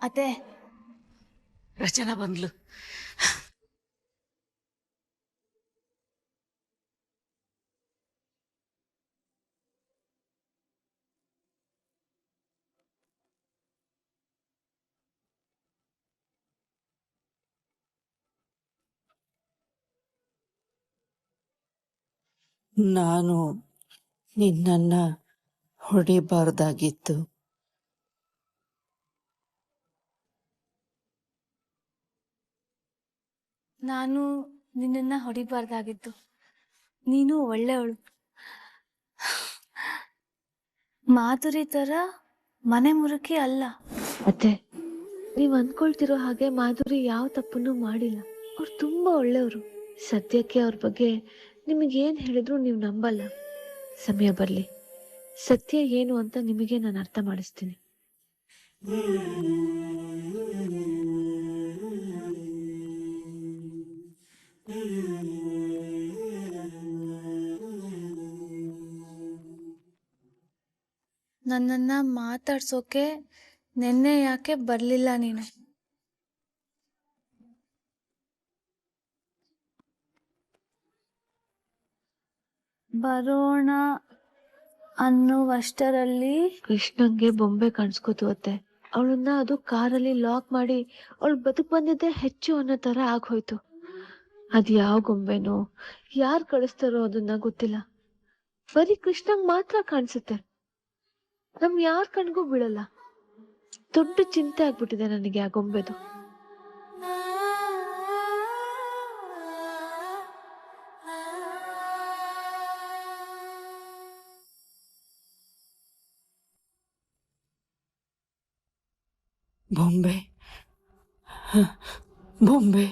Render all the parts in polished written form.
ಅತ್ತೆ ರಚನಾ ಬಂದ್ಲು. ನಾನು ನಿನ್ನನ್ನ ಹೊಡಿಬಾರ್ದಾಗಿತ್ತು. ನಾನು ನಿನ್ನನ್ನ ಹೊಡಿಬಾರ್ದಾಗಿತ್ತು. ನೀನು ಒಳ್ಳೆಯವಳು. ಮಾಧುರಿ ತರ ಮನೆ ಮುರುಕಿ ಅಲ್ಲ. ಅತ್ತೆ, ನೀವ್ ಅನ್ಕೊಳ್ತಿರೋ ಹಾಗೆ ಮಾಧುರಿ ಯಾವ ತಪ್ಪನ್ನು ಮಾಡಿಲ್ಲ. ಅವ್ರು ತುಂಬಾ ಒಳ್ಳೆಯವರು. ಸದ್ಯಕ್ಕೆ ಅವ್ರ ಬಗ್ಗೆ ನಿಮಗೇನ್ ಹೇಳಿದ್ರು ನೀವು ನಂಬಲ್ಲ. ಸಮಯ ಬರ್ಲಿ, ಸತ್ಯ ಏನು ಅಂತ ನಿಮಗೆ ನಾನು ಅರ್ಥ ಮಾಡಿಸ್ತೀನಿ. ನನ್ನನ್ನ ಮಾತಾಡ್ಸೋಕೆ ನೆನ್ನೆ ಯಾಕೆ ಬರ್ಲಿಲ್ಲ ನೀನು? ಬರೋಣ ಅನ್ನುವಷ್ಟರಲ್ಲಿ ಕೃಷ್ಣಂಗೆ ಬೊಂಬೆ ಕಾಣಿಸ್ಕೋತು ಅತ್ತೆ. ಅವಳನ್ನ ಅದು ಕಾರಲ್ಲಿ ಲಾಕ್ ಮಾಡಿ ಅವಳು ಬದುಕ್ ಬಂದಿದ್ದೆ ಹೆಚ್ಚು ಅನ್ನೋ ತರ ಆಗೋಯ್ತು. ಅದ್ ಯಾವ ಗೊಂಬೆನೋ ಯಾರ್ ಕಳಿಸ್ತಾರೋ ಅದನ್ನ ಗೊತ್ತಿಲ್ಲ. ಬರೀ ಕೃಷ್ಣಂಗ್ ಮಾತ್ರ ಕಾಣಿಸುತ್ತೆ, ನಮ್ ಯಾರ್ ಕಣ್ಗೂ ಬೀಳಲ್ಲ. ದೊಡ್ಡ ಚಿಂತೆ ಆಗ್ಬಿಟ್ಟಿದೆ ನನಗೆ ಆ ಗೊಂಬೆದು. ಬೊಂಬೆ ಬೊಂಬೆ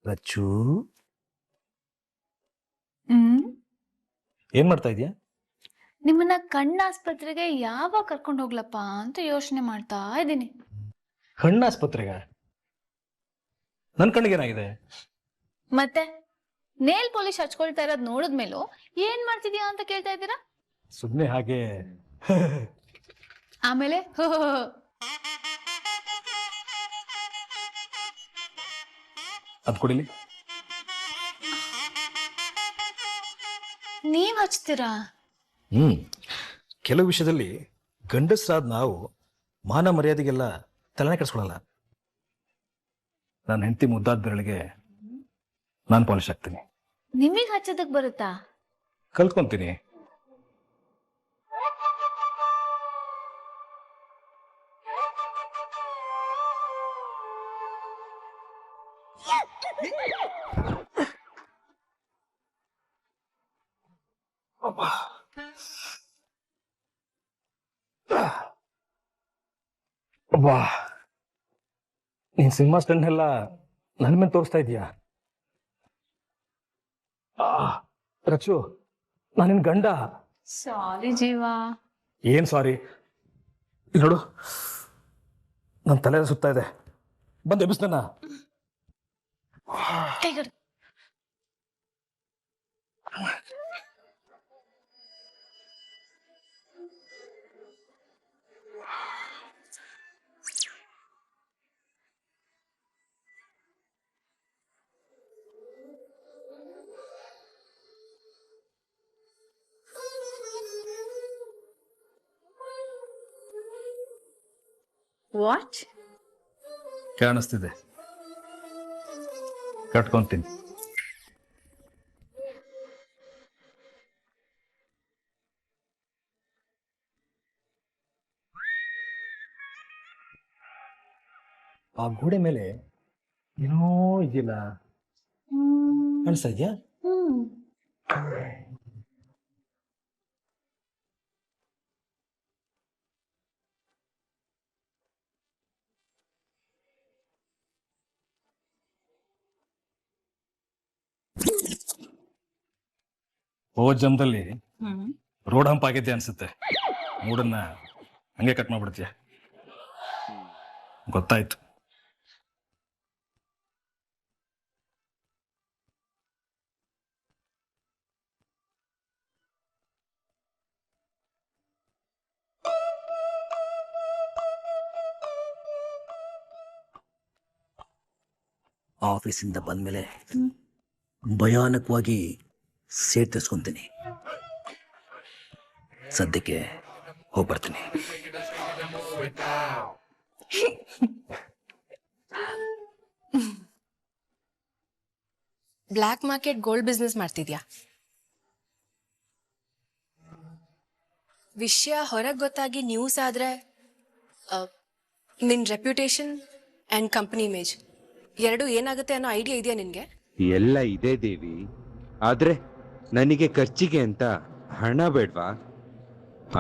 ರಚ್ಚು, ಏನ್ ಮಾಡ್ತಾ ಇದೀಯಾ? ನಿಮ್ಮನ್ನ ಕಣ್ಣಾಸ್ಪತ್ರೆಗೆ ಯಾವಾಗ ಕರ್ಕೊಂಡು ಹೋಗ್ಲಪ್ಪ ಅಂತ ಯೋಚನೆ ಮಾಡ್ತಾ ಇದ್ದೀನಿ. ಕಣ್ಣಾಸ್ಪತ್ರೆಗ? ನನ್ ಕಣ್ಣಿಗೇನಾಗಿದೆ? ಮತ್ತೆ ನೇಲ್ ಪಾಲಿಶ್ ಹಚ್ಕೊಳ್ತಾ ಇರೋದ್ ನೋಡಿದ್ಮೇಲೂ ಏನ್ ಮಾಡ್ತಿದ್ಯಾ ಅಂತ ಕೇಳ್ತಾ ಇದ್ದೀರಾ? ಸುಮ್ನೆ ಹಾಗೆ. ಆಮೇಲೆ ಅದ್ ಕುಡಿಲಿ. ನೀವ್ ಹಚ್ತೀರಾ? ಕೆಲವು ವಿಷಯದಲ್ಲಿ ಗಂಡಸರಾದ ನಾವು ಮಾನ ಮರ್ಯಾದೆಗೆಲ್ಲ ತಲೆನೇ ಕೆಡಿಸ್ಕೊಳಲ್ಲ. ನನ್ನ ಹೆಂಡತಿ ಮುದ್ದಾದ ಬೆರಳಿಗೆ ನಾನು ಪಾಲಿಶ್ ಹಾಕ್ತೀನಿ. ನಿಮಗ್ ಹಚ್ಚೋದಕ್ ಬರುತ್ತಾ? ಕಲ್ತ್ಕೊಂತೀನಿ. ಅಬ್ಬಾ, ನೀನ್ ಸಿನಿಮಾ ಸ್ಟಂಟ್ ಎಲ್ಲ ನನ್ನ ಮೇಲೆ ತೋರಿಸ್ತಾ ಇದೀಯಾ? ರಚು, ನಾನು ನಿನ್ ಗಂಡ. ಸಾರಿ ಜೀವ. ಏನ್ ಸಾರಿ? ಇಲ್ಲಿ ನೋಡು, ನನ್ನ ತಲೆ ಸುತ್ತಾ ಇದೆ, ಬಂದು ಎಬ್ಬಿಸ್ ನನ್ನ. ಕೈಗಡೆ. ವಾಚ್? ಕಾಣಿಸ್ತಿದೆ, ಕಟ್ಕೊಂತೀನಿ. ಆ ಗೋಡೆ ಮೇಲೆ ಏನೋ ಇದೆಯಲ್ಲ, ಕಾಣಿಸ್ತಾ ಇದೆಯಾ? ಹೋದ ಜನ್ಮದಲ್ಲಿ ರೋಡ್ ಹಂಪ್ ಆಗಿದ್ದೆ ಅನ್ಸುತ್ತೆ. ಮೂಡನ್ನ ಹಂಗೆ ಕಟ್ ಮಾಡ್ಬಿಡ್ತೀಯ. ಗೊತ್ತಾಯ್ತು. ಆಫೀಸಿಂದ ಬಂದ್ಮೇಲೆ ಭಯಾನಕವಾಗಿ ಸೇರ್ತಿಸ್ಕೊಂತೀನಿ. ಸದ್ಯಕ್ಕೆ ಹೋಗ್ಬರ್ತೀನಿ. ಬ್ಲ್ಯಾಕ್ ಮಾರ್ಕೆಟ್ ಗೋಲ್ಡ್ ಬಿಸ್ನೆಸ್ ಮಾಡ್ತಿದ್ಯಾ? ವಿಷಯ ಹೊರಗೆ ಗೊತ್ತಾಗಿ ನ್ಯೂಸ್ ಆದ್ರೆ ನಿನ್ ರೆಪ್ಯುಟೇಷನ್ ಅಂಡ್ ಕಂಪನಿ ಇಮೇಜ್ ಎರಡು ಏನಾಗುತ್ತೆ ಅನ್ನೋ ಐಡಿಯಾ ಇದೆಯಾ ನಿನ್ಗೆ? ಎಲ್ಲ ಇದೆ ದೇವಿ, ಆದ್ರೆ ನನಗೆ ಖರ್ಚಿಗೆ ಅಂತ ಹಣ ಬೇಡ್ವಾ?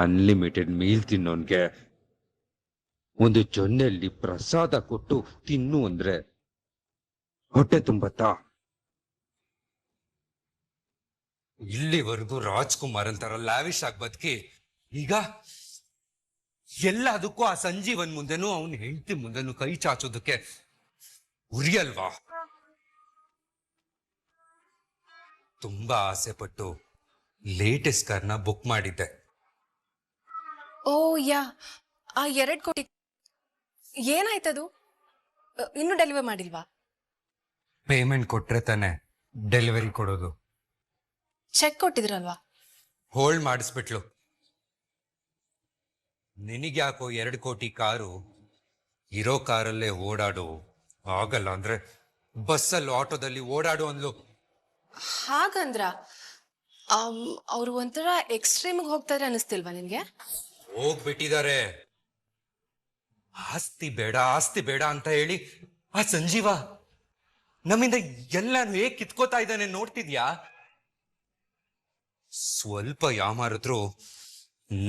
ಅನ್ಲಿಮಿಟೆಡ್ ಮೀಲ್ ತಿನ್ನೋನ್ಗೆ ಒಂದು ಜೊನ್ನೆಯಲ್ಲಿ ಪ್ರಸಾದ ಕೊಟ್ಟು ತಿನ್ನು ಅಂದ್ರೆ ಹೊಟ್ಟೆ ತುಂಬತ್ತಾ? ಇಲ್ಲಿವರೆಗೂ ರಾಜ್ಕುಮಾರ್ ಅಂತಾರ ಲ್ಯಾವಿಶ್ ಆಗಿ ಬದುಕಿ, ಈಗ ಎಲ್ಲದಕ್ಕೂ ಆ ಸಂಜೀವನ್ ಮುಂದೆನೂ ಅವನ್ ಹೆಂಡತಿ ಮುಂದೆನೂ ಕೈ ಚಾಚೋದಕ್ಕೆ ಉರಿಯಲ್ವಾ? ತುಂಬಾ ಆಸೆ ಪಟ್ಟು ಲೇಟೆಸ್ಟ್ ಕಾರ್ನ ಬುಕ್ ಮಾಡಿದ್ದೆ. ಓ ಯಾ, ಆ 2 ಕೋಟಿ ಏನಾಯ್ತದು? ಇನ್ನೂ ಡೆಲಿವರ್ ಮಾಡಿಲ್ವಾ? ಪೇಮೆಂಟ್ ಕೊಟ್ರೆ ತಾನೆ ಡೆಲಿವರಿ ಕೊಡೋದು. ಚೆಕ್ ಕೊಟ್ಟಿದ್ರಲ್ವಾ? ಹೋಲ್ಡ್ ಮಾಡಿಸ್ಬಿಟ್ಲು. ನಿನಗ್ಯಾಕೋ 2 ಕೋಟಿ ಕಾರು, ಇರೋ ಕಾರಲ್ಲೇ ಓಡಾಡು, ಆಗಲ್ಲ ಅಂದ್ರೆ ಬಸ್ಸಲ್ಲಿ ಆಟೋದಲ್ಲಿ ಓಡಾಡು ಅಂದ್ಲು. ಹಾಗಂದ್ರ ಅವ್ರು ಒಂಥರ ಎಕ್ಸ್ಟ್ರೀಮ್ಗೆ ಹೋಗ್ತಾರೆ ಅನಿಸ್ತಿಲ್ವಾ ನಿನ್ಗೆ? ಹೋಗ್ಬಿಟ್ಟಿದ್ದಾರೆ. ಆಸ್ತಿ ಬೇಡ ಆಸ್ತಿ ಬೇಡ ಅಂತ ಹೇಳಿ ಆ ಸಂಜೀವ ನಮ್ಮಿಂದ ಎಲ್ಲಾನು ಹೇಗ್ ಕಿತ್ಕೋತಾ ಇದ್ದಾನೆ ನೋಡ್ತಿದ್ಯಾ? ಸ್ವಲ್ಪ ಯಾಮಾರಿದ್ರು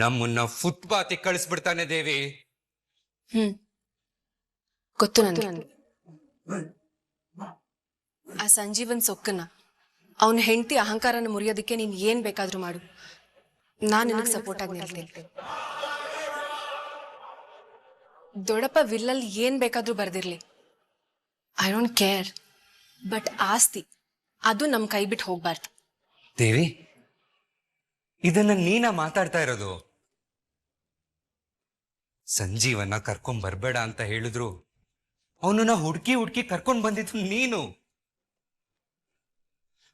ನಮ್ಮನ್ನ ಫುಟ್ಪಾತ್ ಕಳಿಸ್ಬಿಡ್ತಾನೆ ದೇವಿ. ಗೊತ್ತು ನನಗೆ. ಆ ಸಂಜೀವನ್ ಸೊಕ್ಕನ್ನ, ಅವನ ಹೆಂಡತಿ ಅಹಂಕಾರನ ಮುರಿಯೋದಕ್ಕೆ ನೀನ್ ಏನ್ ಬೇಕಾದ್ರೂ ಮಾಡು, ನಾನ್ ನಿನಗೆ ಸಪೋರ್ಟ್ ಆಗಿ ನಿಲ್ತೀನಿ. ದೊಡ್ಡಪ್ಪ ವಿಲ್ಲಲ್ಲಿ ಏನ್ ಬೇಕಾದ್ರೂ ಬರ್ದಿರ್ಲಿ, ಐ ಡೋಂಟ್ ಕೇರ್. ಬಟ್ ಆಸ್ತಿ ಅದು ನಮ್ ಕೈ ಬಿಟ್ಟು ಹೋಗ್ಬಾರ್ದು. ದೇವಿ, ಇದನ್ನ ನೀನ ಮಾತಾಡ್ತಾ ಇರೋದು? ಸಂಜೀವನ್ನ ಕರ್ಕೊಂಡ್ ಬರ್ಬೇಡ ಅಂತ ಹೇಳಿದ್ರು ಅವನನ್ನ ಹುಡ್ಕಿ ಹುಡ್ಕಿ ಕರ್ಕೊಂಡ್ ಬಂದಿದ್ದು ನೀನು.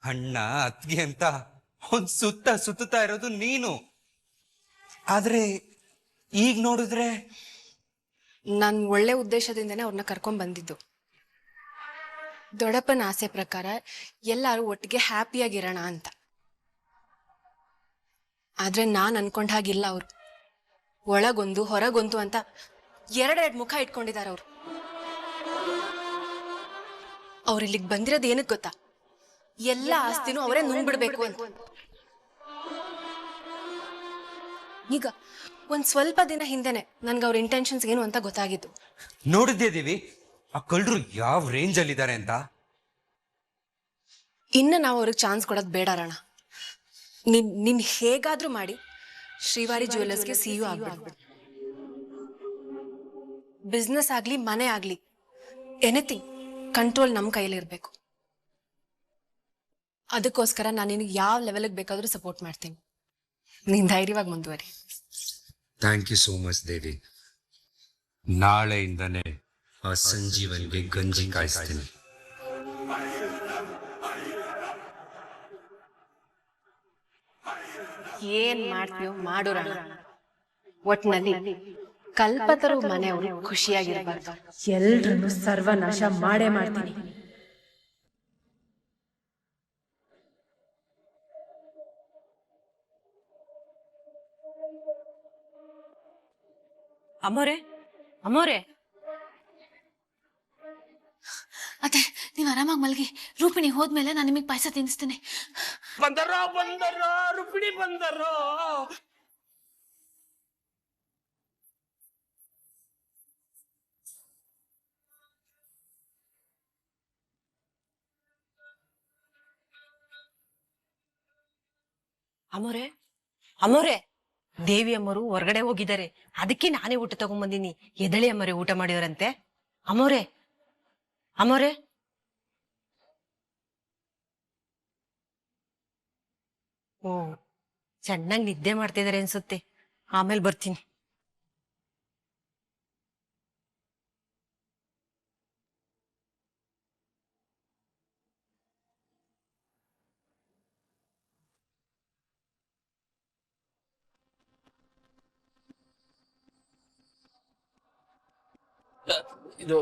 ಅಣ್ಣ ಅತ್ಗೆ ಅಂತ ಅವನ್ ಸುತ್ತಾ ಇರೋದು ನೀನು. ಆದ್ರೆ ಈಗ ನೋಡಿದ್ರೆ ನಾನ್ ಒಳ್ಳೆ ಉದ್ದೇಶದಿಂದನೇ ಅವ್ರನ್ನ ಕರ್ಕೊಂಡ್ ಬಂದಿದ್ದು. ದೊಡ್ಡಪ್ಪನ ಆಸೆ ಪ್ರಕಾರ ಎಲ್ಲಾರು ಒಟ್ಟಿಗೆ ಹ್ಯಾಪಿಯಾಗಿರೋಣ ಅಂತ. ಆದ್ರೆ ನಾನ್ ಅನ್ಕೊಂಡ ಹಾಗಿಲ್ಲ. ಅವ್ರು ಒಳಗೊಂದು ಹೊರಗೊಂದು ಅಂತ ಎರಡೆರಡು ಮುಖ ಇಟ್ಕೊಂಡಿದ್ದಾರೆ. ಅವ್ರು ಇಲ್ಲಿಗೆ ಬಂದಿರೋದು ಏನಕ್ಕೆ ಗೊತ್ತಾ? ಎಲ್ಲ ಆಸ್ತಿನೂ ಅವರೇ ನುಂಗ್ಬಿಡ್ಬೇಕು ಅಂತ. ಈಗ ಒಂದ್ ಸ್ವಲ್ಪ ದಿನ ಹಿಂದೆನೆ ನನ್ಗೆ ಅವ್ರ ಇಂಟೆನ್ಷನ್ಸ್ ಏನು ಅಂತ ಗೊತ್ತಾಗಿತ್ತು. ನೋಡಿದ್ದೇದೀವಿ ಆ ಕಳ್ಳರು ಯಾವ ರೇಂಜ್ ಅಲ್ಲಿ ಇದ್ದಾರೆ ಅಂತ. ಇನ್ನು ನಾವು ಅವ್ರಿಗೆ ಚಾನ್ಸ್ ಕೊಡೋದು ಬೇಡ ರಣ. ನಿನ್ ಹೇಗಾದ್ರೂ ಮಾಡಿ ಶ್ರೀವಾರಿ ಜ್ಯುವೆಲ್ಲರ್ಸ್ಗೆ ಸಿಇಒ ಆಗ್ಬಿಡ್ಬಿಡು. ಬಿಸ್ನೆಸ್ ಆಗ್ಲಿ ಮನೆ ಆಗ್ಲಿ ಎನಿಥಿಂಗ್ ಕಂಟ್ರೋಲ್ ನಮ್ ಕೈಲಿರ್ಬೇಕು. ಅದಕ್ಕೋಸ್ಕರ ನಾನು ನಿನಗೆ ಯಾವ ಲೆವೆಲ್ಗೆ ಬೇಕಾದ್ರೂ ಸಪೋರ್ಟ್ ಮಾಡ್ತೀನಿ. ನೀನ್ ಧೈರ್ಯವಾಗಿ ಮುಂದುವರಿ. ಥ್ಯಾಂಕ್ ಯು ಸೋ ಮಚ್ ದೇವಿ. ನಾಳೆಯಿಂದನೇ ಆ ಸಂಜೀವನ್ಗೆ ಗಂಜಿ ಕಾಯಿಸ್ತೀನಿ. ಏನ್ ಮಾಡ್ತೀಯೋ ಮಾಡು ರಣ. ಒಟ್ನಲ್ಲಿ ಕಲ್ಪತರು ಮನೆಯವರು ಖುಷಿಯಾಗಿರ್ಬಾರ್ದು. ಎಲ್ರನ್ನು ಸರ್ವನಾಶ ಮಾಡೇ ಮಾಡ್ತೀನಿ. ಅಮೋರೆ ಅಮೋರೆ, ಅತ್ತೆ ನೀವ್ ಆರಾಮಾಗಿ ಮಲ್ಗಿ. ರೂಪಿಣಿ ಹೋದ್ಮೇಲೆ ನಾನು ನಿಮಗೆ ಪಾಯಸ ತಿನ್ನಿಸ್ತೇನೆ. ಬಂದರೋ ಬಂದರೋ ರುಪಿಣಿ ಬಂದರೋ. ಅಮೋರೆ ಅಮೋರೆ, ದೇವಿ ಅಮ್ಮರು ಹೊರಗಡೆ ಹೋಗಿದ್ದಾರೆ, ಅದಕ್ಕೆ ನಾನೇ ಊಟ ತಗೊಂಡ್ಬಂದಿನಿ. ಎದಳಿ ಅಮ್ಮರೆ ಊಟ ಮಾಡಿದರಂತೆ. ಅಮೋರೆ ಅಮೋರೆ, ಓ ಚೆನ್ನಾಗಿ ನಿದ್ದೆ ಮಾಡ್ತಿದಾರೆ ಅನ್ಸುತ್ತೆ. ಆಮೇಲೆ ಬರ್ತೀನಿ. ಇದು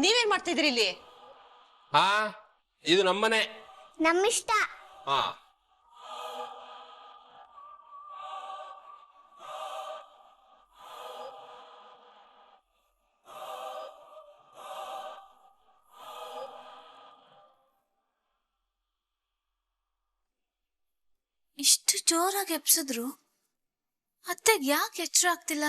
ನೀವೇನ್ ಮಾಡ್ತಿದ್ರಿ ಇಲ್ಲಿ? ಹಾ, ಇದು ನಮ್ಮನೆ. ನಮ್ಮಿಷ್ಟ. ಹಾ, ಇಷ್ಟು ಜೋರಾಗಿ ಎಪ್ಸಿದ್ರು ಅತ್ತೆಗೆ ಯಾಕೆ ಎಚ್ಚರ ಆಗ್ತಿಲ್ಲ?